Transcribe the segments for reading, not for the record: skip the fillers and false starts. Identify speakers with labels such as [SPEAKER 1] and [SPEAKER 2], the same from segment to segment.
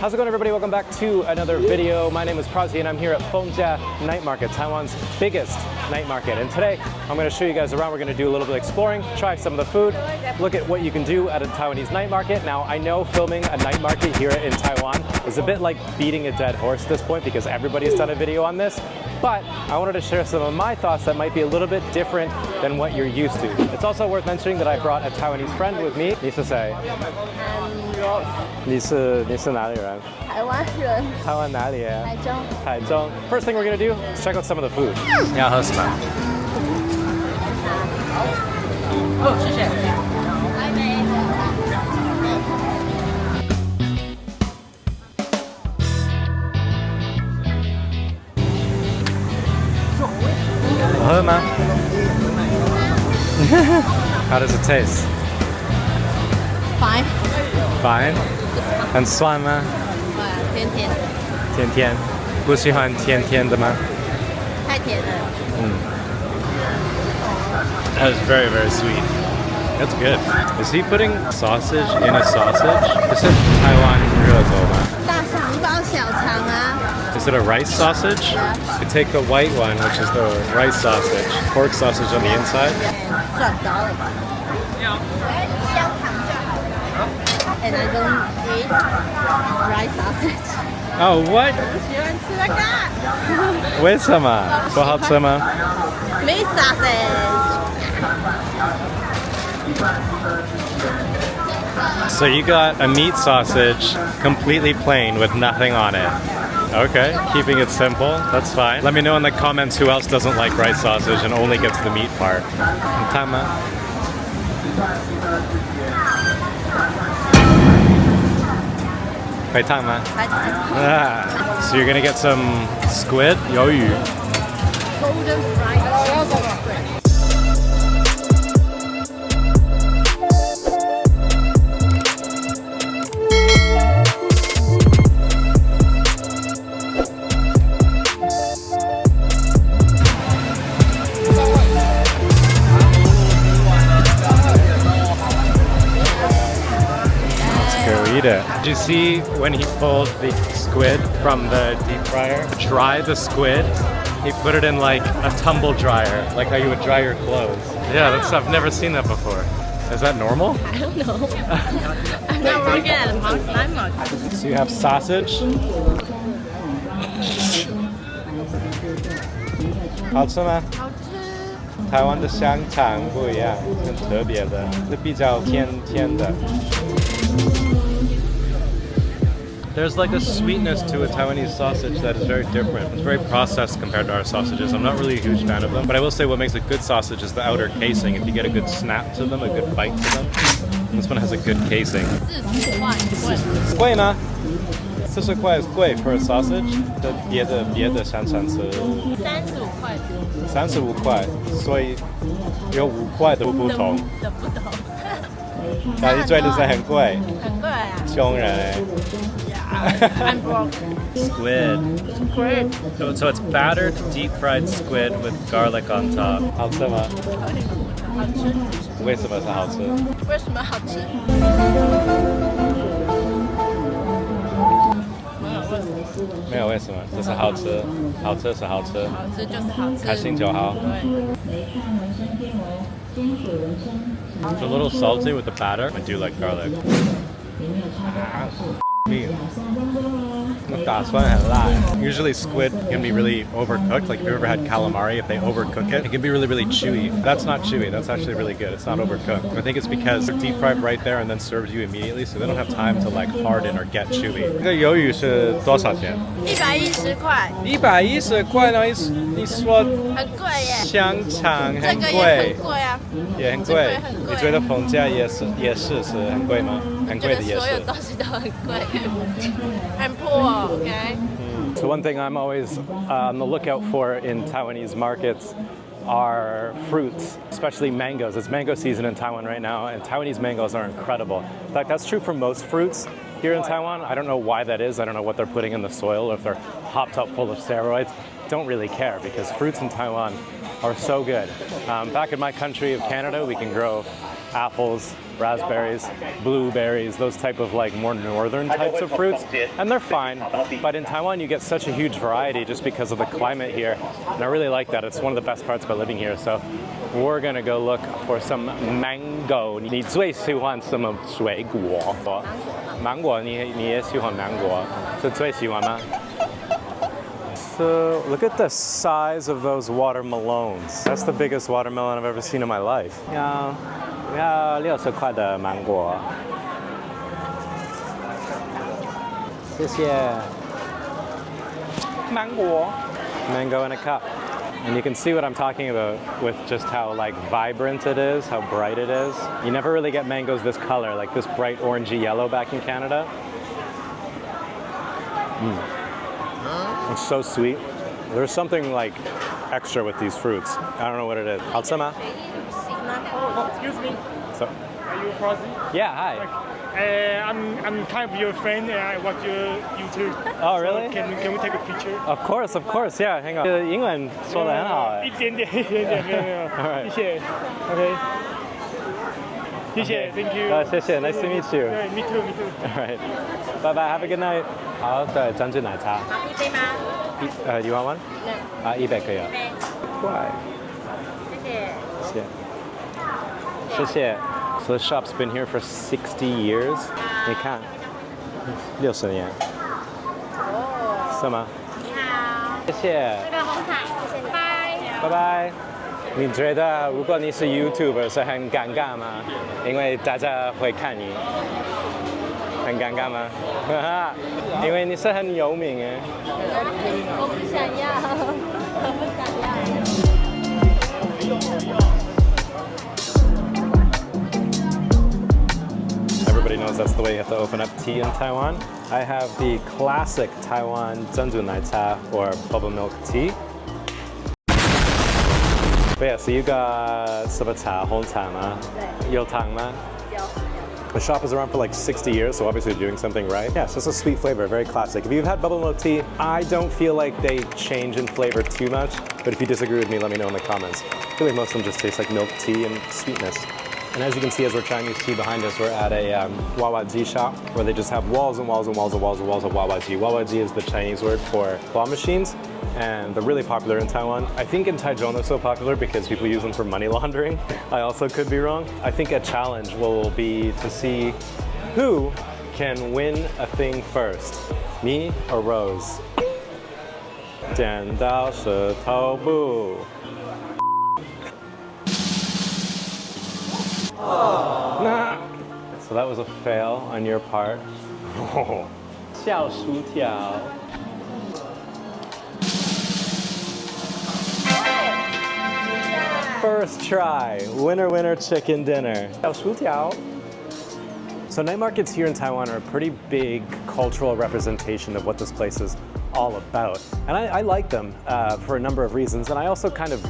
[SPEAKER 1] How's it going, everybody? Welcome back to another video. My name is Prazi and I'm here at Fengjia Night Market, Taiwan's biggest night market. And today I'm going to show you guys around. We're going to do a little bit of exploring, try some of the food, look at what you can do at a Taiwanese night market. Now, I know filming a night market here in Taiwan is a bit like beating a dead horse at this point because everybody's done a video on this. But I wanted to share some of my thoughts that might be a little bit different than what you're used to. It's also worth mentioning that I brought a Taiwanese friend with me. 你是谁?
[SPEAKER 2] Rose.
[SPEAKER 1] 你是哪里人?
[SPEAKER 2] 台湾人。
[SPEAKER 1] 台湾哪里?
[SPEAKER 2] 台中。
[SPEAKER 1] 台中. First thing we're gonna do is check out some of the food. 你要喝什么?
[SPEAKER 2] 哦，谢谢。
[SPEAKER 1] 好喝吗? How does it taste?
[SPEAKER 2] Fine.
[SPEAKER 1] Fine. 很酸吗?
[SPEAKER 2] 甜甜。
[SPEAKER 1] 甜甜。不喜欢甜甜的吗?
[SPEAKER 2] 太甜了。
[SPEAKER 1] That is very, very sweet. That's good. Is he putting sausage in a sausage? Is it Taiwan 热狗吗?
[SPEAKER 2] 大肠包小肠啊。
[SPEAKER 1] Is it a rice sausage?
[SPEAKER 2] Yeah.
[SPEAKER 1] You take the white one, which is the rice sausage, pork sausage on the inside.
[SPEAKER 2] And I don't eat rice sausage.
[SPEAKER 1] Oh, what?
[SPEAKER 2] 喜欢吃那个。
[SPEAKER 1] 为什么？不好吃吗?
[SPEAKER 2] Meat sausage.
[SPEAKER 1] So you got a meat sausage, completely plain with nothing on it. Okay, keeping it simple, that's fine. Let me know in the comments who else doesn't like rice sausage and only gets the meat part. Tama. So you're gonna get some squid, 鱿鱼.
[SPEAKER 2] Golden fried squid. Did you see when he pulled the squid from the deep fryer? Dry the squid. He put it in like a tumble dryer, like how you would dry your clothes. Yeah, I've never seen that before. Is that normal? I don't know. I'm not working at a night market.
[SPEAKER 1] So you have sausage. 好吃吗?
[SPEAKER 2] 好吃。
[SPEAKER 1] 台湾的香肠不一样，很特别的，是比较甜甜的。There's like a sweetness to a Taiwanese sausage that is very different. It's very processed compared to our sausages. I'm not really a huge fan of them, but I will say what makes a good sausage is the outer casing. If you get a good snap to them, a good bite to them, this one has a good casing.
[SPEAKER 2] 40块。
[SPEAKER 1] 贵吗? 40块 is 贵 for a sausage. 别的香肠是
[SPEAKER 2] 35块。
[SPEAKER 1] 35块，所以有5块的不同。那你觉得是很贵？
[SPEAKER 2] 很贵啊。
[SPEAKER 1] 穷人。
[SPEAKER 2] I'm broke.
[SPEAKER 1] Squid.
[SPEAKER 2] Squid.
[SPEAKER 1] So it's battered deep fried squid with garlic on top. 好吃吗?
[SPEAKER 2] 好吃。
[SPEAKER 1] 为什么是好吃?
[SPEAKER 2] 为什么好吃?
[SPEAKER 1] 没有为什么，就是好吃，好吃是好吃，
[SPEAKER 2] 好吃就是好吃，
[SPEAKER 1] 开心就好。
[SPEAKER 2] 对。
[SPEAKER 1] It's a little salty with the batter. I do like garlic. Usually squid can be really overcooked. Like if you've ever had calamari, if they overcook it, it can be really, really chewy. That's not chewy. That's actually really good. It's not overcooked. I think it's because they're deep fried right there and then served you immediately, so they don't have time to like harden or get chewy. 这个鱿鱼是多少钱?
[SPEAKER 2] 110块。
[SPEAKER 1] 110块呢？你说
[SPEAKER 2] 很贵耶。
[SPEAKER 1] 香肠很贵。
[SPEAKER 2] 这个也很贵啊。
[SPEAKER 1] 也很贵。你觉得逢甲夜市很贵吗？很贵的夜市。所有东西都很贵。I'm poor, okay? So one thing I'm always on the lookout for in Taiwanese markets are fruits, especially mangoes. It's mango season in Taiwan right now, and Taiwanese mangoes are incredible. In fact, that's true for most fruits here in Taiwan. I don't know why that is. I don't know what they're putting in the soil, or if they're hopped up full of steroids. Don't really care, because fruits in Taiwan are so good. Back in my country of Canada, we can grow apples, raspberries, blueberries, those type of like more northern types of fruits, and they're fine. But in Taiwan, you get such a huge variety just because of the climate here, and I really like that. It's one of the best parts about living here. So we're gonna go look for some mango. 你最喜欢什么水果？芒果，你也喜欢芒果？是最喜欢吗？ So look at the size of those watermelons. That's the biggest watermelon I've ever seen in my life. 要60块的芒果。谢谢。Mango in a cup. And you can see what I'm talking about with just how like vibrant it is, how bright it is. You never really get mangoes this color, like this bright orangey yellow back in Canada. It's so sweet. There's something like extra with these fruits. I don't know what it is. Excuse
[SPEAKER 3] me.
[SPEAKER 1] So,
[SPEAKER 3] Are you Prozzy?
[SPEAKER 1] yeah, hi.
[SPEAKER 3] I'm kind of your friend and I watch your YouTube.
[SPEAKER 1] Oh, really?
[SPEAKER 3] So can we take a picture?
[SPEAKER 1] Of course, yeah, hang on. 英文说得很好哎。
[SPEAKER 3] 一点点，没有。
[SPEAKER 1] All right.
[SPEAKER 3] 谢谢。OK。谢谢 ，Thank you。
[SPEAKER 1] 谢谢 ，Nice to meet you。
[SPEAKER 3] 对 ，Me too。All
[SPEAKER 1] right. Bye bye. Have a good night. 好的，珍珠奶茶。
[SPEAKER 4] 一杯吗？You
[SPEAKER 1] want one? 啊，100可以啊。乖。谢谢。So the shop's been here for 60 years. 你看，60年。是吗？
[SPEAKER 4] 你好。
[SPEAKER 1] 谢谢。
[SPEAKER 4] 这个红彩，谢谢，拜。
[SPEAKER 1] 拜拜。你觉得如果你是 YouTuber 是很尴尬吗？因为大家会看你，很尴尬吗？因为你是很有名哎。
[SPEAKER 4] 我不想要，我不想要。
[SPEAKER 1] Everybody knows that's the way you have to open up tea in Taiwan. I have the classic Taiwan Zhenzu Nai Cha or bubble milk tea. But yeah, so you got 什么茶？红茶吗？有糖吗？有。The shop is around for like 60 years, so obviously doing something right. Yeah, so it's a sweet flavor, very classic. If you've had bubble milk tea, I don't feel like they change in flavor too much, but if you disagree with me, let me know in the comments. I feel like most of them just taste like milk tea and sweetness. And as you can see, as we're trying to see behind us, we're at a wawaji shop where they just have walls and walls and walls and walls and walls of wawaji. Wawaji is the Chinese word for claw machines, and they're really popular in Taiwan. I think in Taichung they're so popular because people use them for money laundering. I also could be wrong. I think a challenge will be to see who can win a thing first, me or Rose. 剪刀石头布。 So that was a fail on your part. 小薯条。First try, winner chicken dinner. 小薯条。So night markets here in Taiwan are a pretty big cultural representation of what this place is all about. And I like them for a number of reasons, and I also kind of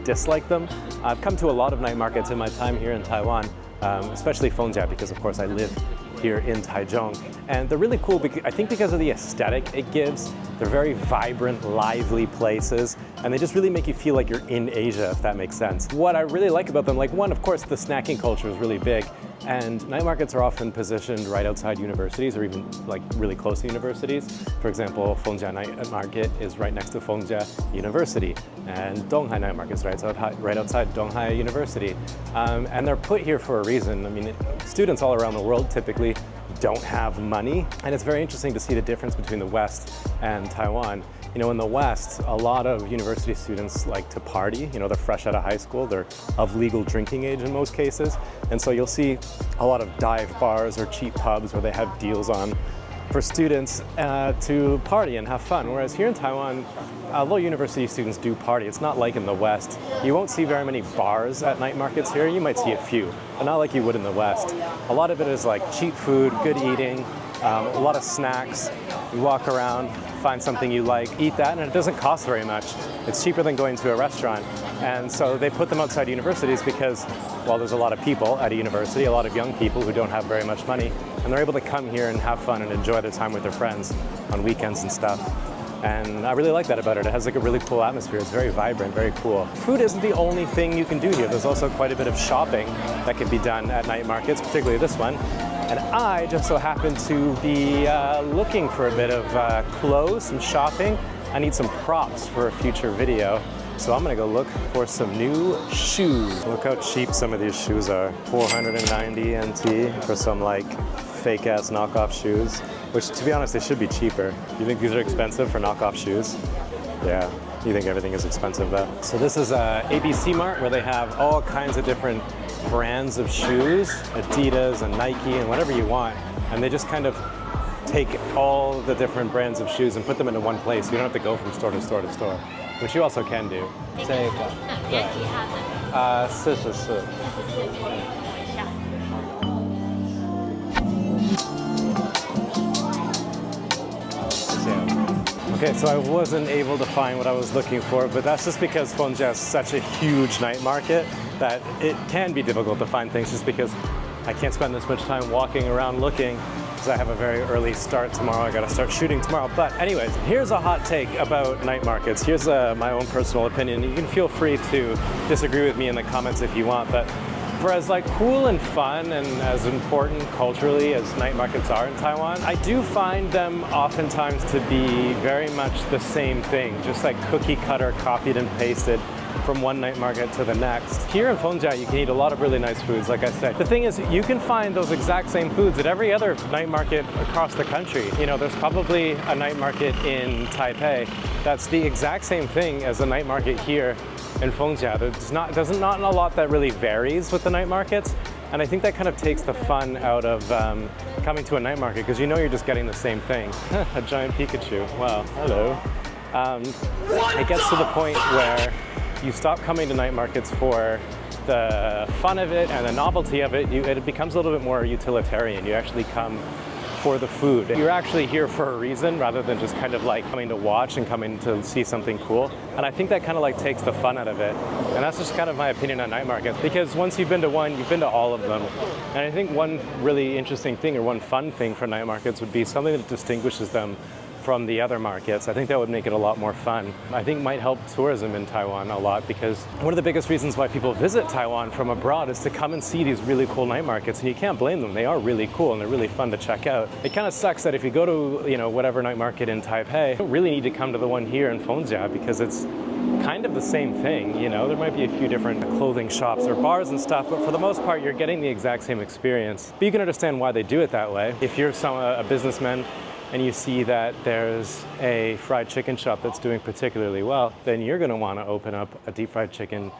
[SPEAKER 1] dislike them. I've come to a lot of night markets in my time here in Taiwan, especially Fengjia, because of course I live here in Taichung. And they're really cool, I think because of the aesthetic it gives. They're very vibrant, lively places, and they just really make you feel like you're in Asia, if that makes sense. What I really like about them, like one, of course, the snacking culture is really big, and night markets are often positioned right outside universities or even like really close to universities. For example, Fengjia Night Market is right next to Fengjia University, and Donghai Night Market is right outside Donghai University. And they're put here for a reason. I mean, students all around the world typically don't have money, and it's very interesting to see the difference between the West and Taiwan. You know, in the West, a lot of university students like to party. You know, they're fresh out of high school, they're of legal drinking age in most cases, and so you'll see a lot of dive bars or cheap pubs where they have deals on for students to party and have fun. Whereas here in Taiwan, although university students do party, it's not like in the West. You won't see very many bars at night markets here. You might see a few, but not like you would in the West. A lot of it is like cheap food, good eating, a lot of snacks. You walk around, find something you like, eat that, and it doesn't cost very much. It's cheaper than going to a restaurant. And so they put them outside universities because, well, there's a lot of people at a university, a lot of young people who don't have very much money, and they're able to come here and have fun and enjoy their time with their friends on weekends and stuff. And I really like that about it. It has like a really cool atmosphere. It's very vibrant, very cool. Food isn't the only thing you can do here. There's also quite a bit of shopping that can be done at night markets, particularly this one. And I just so happen to be looking for a bit of clothes, some shopping. I need some props for a future video. So I'm gonna go look for some new shoes. Look how cheap some of these shoes are. 490 NT for some like fake ass knockoff shoes, which to be honest, they should be cheaper. You think these are expensive for knockoff shoes? Yeah, you think everything is expensive though. So this is ABC Mart where they have all kinds of different brands of shoes, Adidas and Nike and whatever you want. And they just kind of take all the different brands of shoes and put them into one place. You don't have to go from store to store to store, which you also can do.
[SPEAKER 4] 这个原几号的
[SPEAKER 1] 44.
[SPEAKER 4] 44
[SPEAKER 1] Okay, so I wasn't able to find what I was looking for, but that's just because Fengjia is such a huge night market that it can be difficult to find things just because I can't spend this much time walking around looking because I have a very early start tomorrow. I gotta start shooting tomorrow. But anyways, here's a hot take about night markets. Here's my own personal opinion. You can feel free to disagree with me in the comments if you want, but for as like cool and fun and as important culturally as night markets are in Taiwan, I do find them oftentimes to be very much the same thing, just like cookie cutter, copied and pasted from one night market to the next. Here in Fengjia, you can eat a lot of really nice foods, like I said. The thing is, you can find those exact same foods at every other night market across the country. You know, there's probably a night market in Taipei that's the exact same thing as a night market here in Fengjia. There's not a lot that really varies with the night markets, and I think that kind of takes the fun out of coming to a night market because you know you're just getting the same thing. A giant Pikachu. Wow. Hello. It gets to the point where you stop coming to night markets for the fun of it and the novelty of it. It becomes a little bit more utilitarian. You actually come for the food. You're actually here for a reason rather than just kind of like coming to watch and coming to see something cool. And I think that kind of like takes the fun out of it. And that's just kind of my opinion on night markets, because once you've been to one, you've been to all of them. And I think one really interesting thing or one fun thing for night markets would be something that distinguishes them from the other markets. I think that would make it a lot more fun. I think might help tourism in Taiwan a lot, because one of the biggest reasons why people visit Taiwan from abroad is to come and see these really cool night markets, and you can't blame them. They are really cool and they're really fun to check out. It kind of sucks that if you go to, you know, whatever night market in Taipei, you don't really need to come to the one here in Fengjia because it's kind of the same thing. You know, there might be a few different clothing shops or bars and stuff, but for the most part, you're getting the exact same experience. But you can understand why they do it that way. If you're a businessman and you see that there's a fried chicken shop that's doing particularly well, then you're gonna wanna open up a deep fried chicken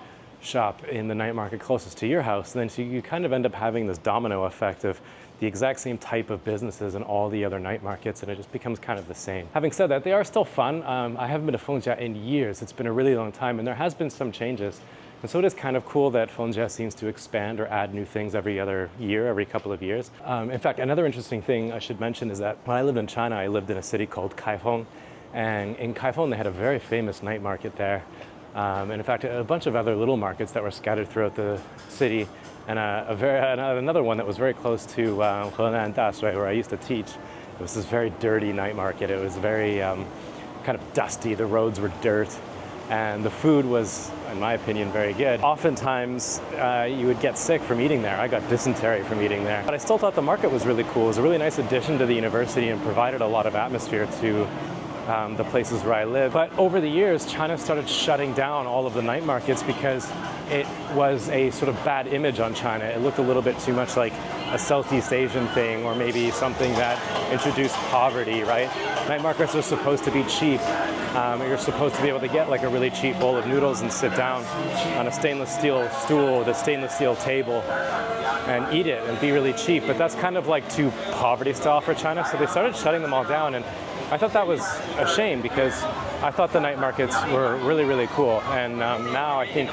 [SPEAKER 1] shop in the night market closest to your house. And then so you kind of end up having this domino effect of the exact same type of businesses in all the other night markets, and it just becomes kind of the same. Having said that, they are still fun. I haven't been to Fengjia in years. It's been a really long time, and there has been some changes. And so it is kind of cool that Fengjia seems to expand or add new things every other year, every couple of years. In fact, another interesting thing I should mention is that when I lived in China, I lived in a city called Kaifeng. And in Kaifeng, they had a very famous night market there. And in fact, a bunch of other little markets that were scattered throughout the city. And another one that was very close to Henan Dashui, where I used to teach. It was this very dirty night market. It was very kind of dusty. The roads were dirt. And the food was, in my opinion, very good. Oftentimes, you would get sick from eating there. I got dysentery from eating there. But I still thought the market was really cool. It was a really nice addition to the university and provided a lot of atmosphere to the places where I live. But over the years, China started shutting down all of the night markets because it was a sort of bad image on China. It looked a little bit too much like a Southeast Asian thing, or maybe something that introduced poverty, right? Night markets are supposed to be cheap. You're supposed to be able to get like a really cheap bowl of noodles and sit down on a stainless steel stool with a stainless steel table and eat it and be really cheap. But that's kind of like too poverty style for China. So they started shutting them all down. And I thought that was a shame, because I thought the night markets were really, really cool. And now I think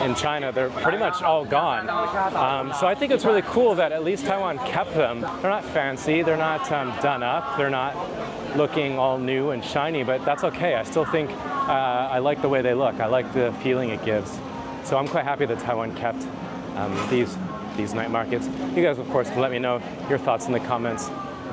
[SPEAKER 1] in China, they're pretty much all gone. So I think it's really cool that at least Taiwan kept them. They're not fancy, they're not done up, they're not looking all new and shiny, but that's okay. I still think I like the way they look. I like the feeling it gives. So I'm quite happy that Taiwan kept these night markets. You guys, of course, can let me know your thoughts in the comments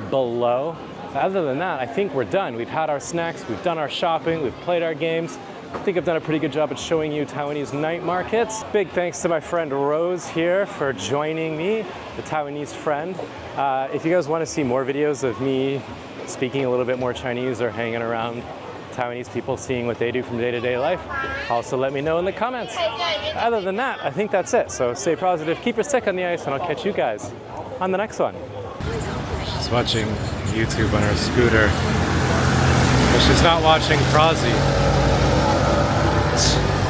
[SPEAKER 1] below. Other than that, I think we're done. We've had our snacks, we've done our shopping, we've played our games. I think I've done a pretty good job at showing you Taiwanese night markets. Big thanks to my friend Rose here for joining me, the Taiwanese friend. If you guys want to see more videos of me speaking a little bit more Chinese or hanging around Taiwanese people, seeing what they do from day-to-day life, also let me know in the comments. Other than that, I think that's it. So stay positive, keep your stick on the ice, and I'll catch you guys on the next one.
[SPEAKER 2] She's watching YouTube on her scooter, but she's not watching Prozzy.